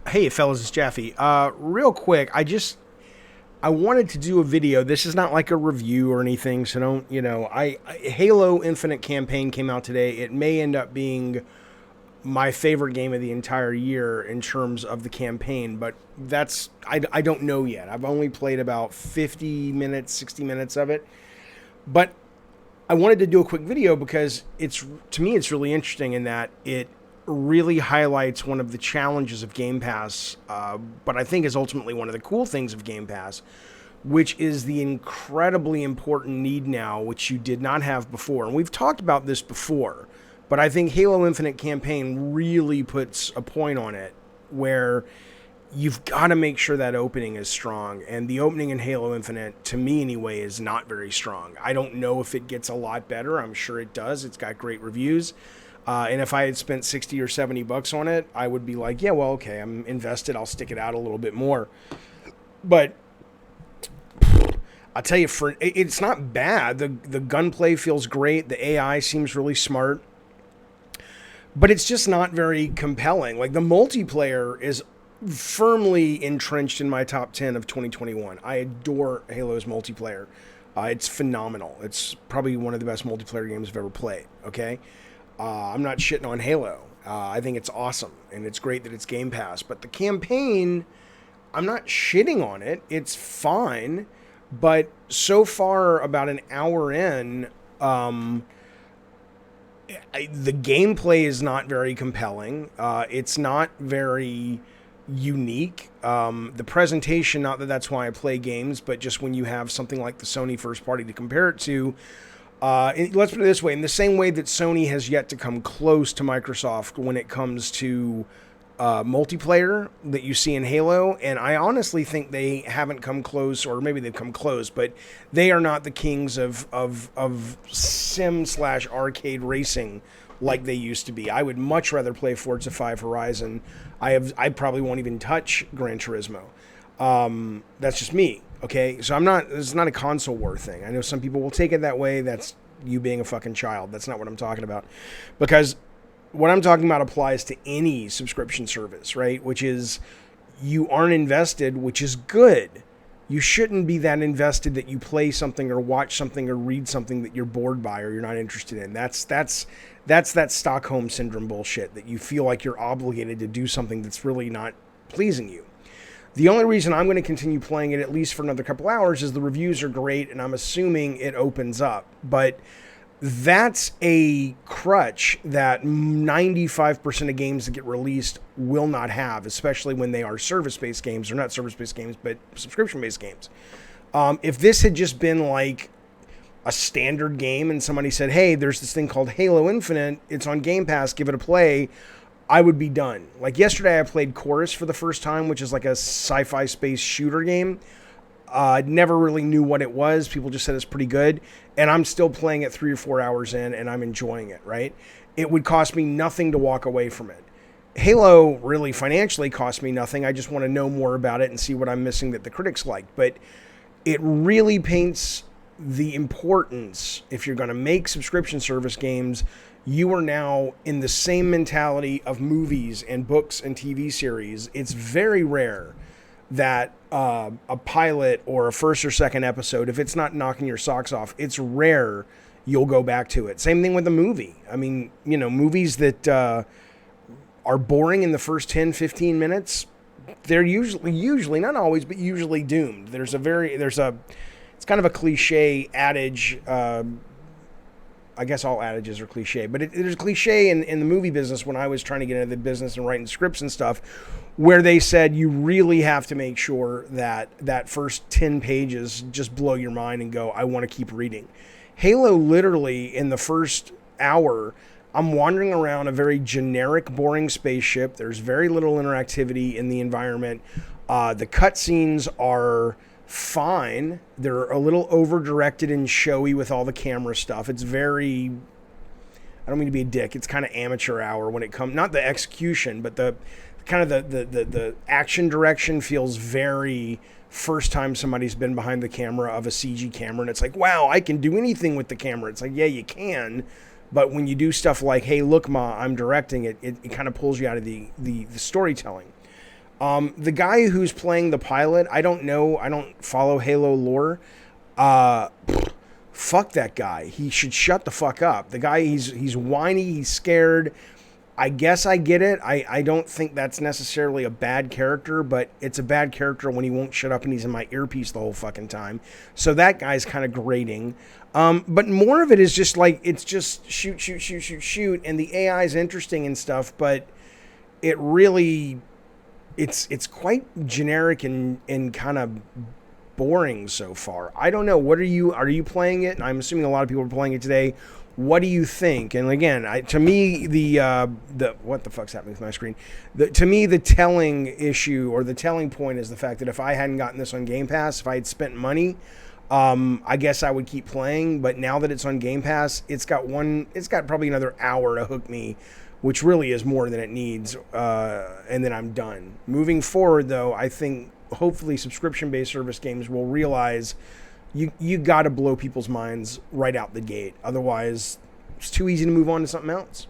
Hey, fellas, it's Jaffe. Real quick, I wanted to do a video. This is not like a review or anything, so don't, Halo Infinite campaign came out today. It may end up being my favorite game of the entire year in terms of the campaign, but I don't know yet. I've only played about 50 minutes, 60 minutes of it. But I wanted to do a quick video because to me it's really interesting in that it really highlights one of the challenges of Game Pass, but I think is ultimately one of the cool things of Game Pass, which is the incredibly important need now, which you did not have before. And we've talked about this before, but I think Halo Infinite campaign really puts a point on it where you've got to make sure that opening is strong. And the opening in Halo Infinite, to me anyway, is not very strong. I don't know if it gets a lot better. I'm sure it does. It's got great reviews. And if I had spent 60 or 70 bucks on it, I would be like, yeah, well, okay, I'm invested. I'll stick it out a little bit more. But I'll tell you, it's not bad. The gunplay feels great. The AI seems really smart. But it's just not very compelling. Like, the multiplayer is firmly entrenched in my top 10 of 2021. I adore Halo's multiplayer. It's phenomenal. It's probably one of the best multiplayer games I've ever played, okay? I'm not shitting on Halo. I think it's awesome, and it's great that it's Game Pass. But the campaign, I'm not shitting on it. It's fine. But so far, about an hour in, the gameplay is not very compelling. It's not very unique. The presentation, not that that's why I play games, but just when you have something like the Sony first party to compare it to, let's put it this way, in the same way that Sony has yet to come close to Microsoft when it comes to multiplayer that you see in Halo, and I honestly think they haven't come close, or maybe they've come close, but they are not the kings of sim/arcade racing like they used to be. I would much rather play Forza 5 Horizon. I probably won't even touch Gran Turismo. That's just me. Okay, so it's not a console war thing. I know some people will take it that way. That's you being a fucking child. That's not what I'm talking about. Because what I'm talking about applies to any subscription service, right? Which is you aren't invested, which is good. You shouldn't be that invested that you play something or watch something or read something that you're bored by or you're not interested in. That's that Stockholm Syndrome bullshit, that you feel like you're obligated to do something that's really not pleasing you. The only reason I'm going to continue playing it, at least for another couple hours, is the reviews are great, and I'm assuming it opens up. But that's a crutch that 95% of games that get released will not have, especially when they are service-based games, or not service-based games, but subscription-based games. If this had just been like a standard game and somebody said, hey, there's this thing called Halo Infinite, it's on Game Pass, give it a play, I would be done. Like yesterday I played Chorus for the first time, which is like a sci-fi space shooter game. Never really knew what it was. People just said it's pretty good. And I'm still playing it 3 or 4 hours in, and I'm enjoying it, right? It would cost me nothing to walk away from it. Halo really financially cost me nothing. I just want to know more about it and see what I'm missing that the critics like. But it really paints the importance, if you're going to make subscription service games, you are now in the same mentality of movies and books and TV series. It's very rare that a pilot or a first or second episode, if it's not knocking your socks off, it's rare you'll go back to it. Same thing with a movie. I mean, movies that are boring in the first 10, 15 minutes, they're usually, not always, but usually doomed. It's kind of a cliche adage. I guess all adages are cliche, but there's a cliche in the movie business when I was trying to get into the business and writing scripts and stuff, where they said you really have to make sure that first 10 pages just blow your mind and go, I want to keep reading. Halo, literally, in the first hour, I'm wandering around a very generic, boring spaceship. There's very little interactivity in the environment. The cutscenes are fine. They're a little over-directed and showy with all the camera stuff. It's very, I don't mean to be a dick, it's kind of amateur hour when it comes, not the execution, but the kind of the action direction feels very first time somebody's been behind the camera of a CG camera, and it's like, wow, I can do anything with the camera. It's like, yeah, you can, but when you do stuff like, hey, look, Ma, I'm directing it, it kind of pulls you out of the storytelling. The guy who's playing the pilot, I don't know. I don't follow Halo lore. Uh, Fuck that guy. He should shut the fuck up. The guy, he's whiny. He's scared. I guess I get it. I don't think that's necessarily a bad character, but it's a bad character when he won't shut up and he's in my earpiece the whole fucking time. So that guy's kind of grating. But more of it is just like, it's just shoot, shoot, shoot, shoot, shoot. And the AI is interesting and stuff, but it really, it's quite generic and kind of boring so far. I don't know. Are you playing it? And I'm assuming a lot of people are playing it today. What do you think? And again, to me, the what the fuck's happening with my screen? To me, the telling issue or the telling point is the fact that if I hadn't gotten this on Game Pass, if I had spent money, I guess I would keep playing. But now that it's on Game Pass, it's got probably another hour to hook me, which really is more than it needs. And then I'm done. Moving forward, though, I think hopefully subscription-based service games will realize you got to blow people's minds right out the gate. Otherwise, it's too easy to move on to something else.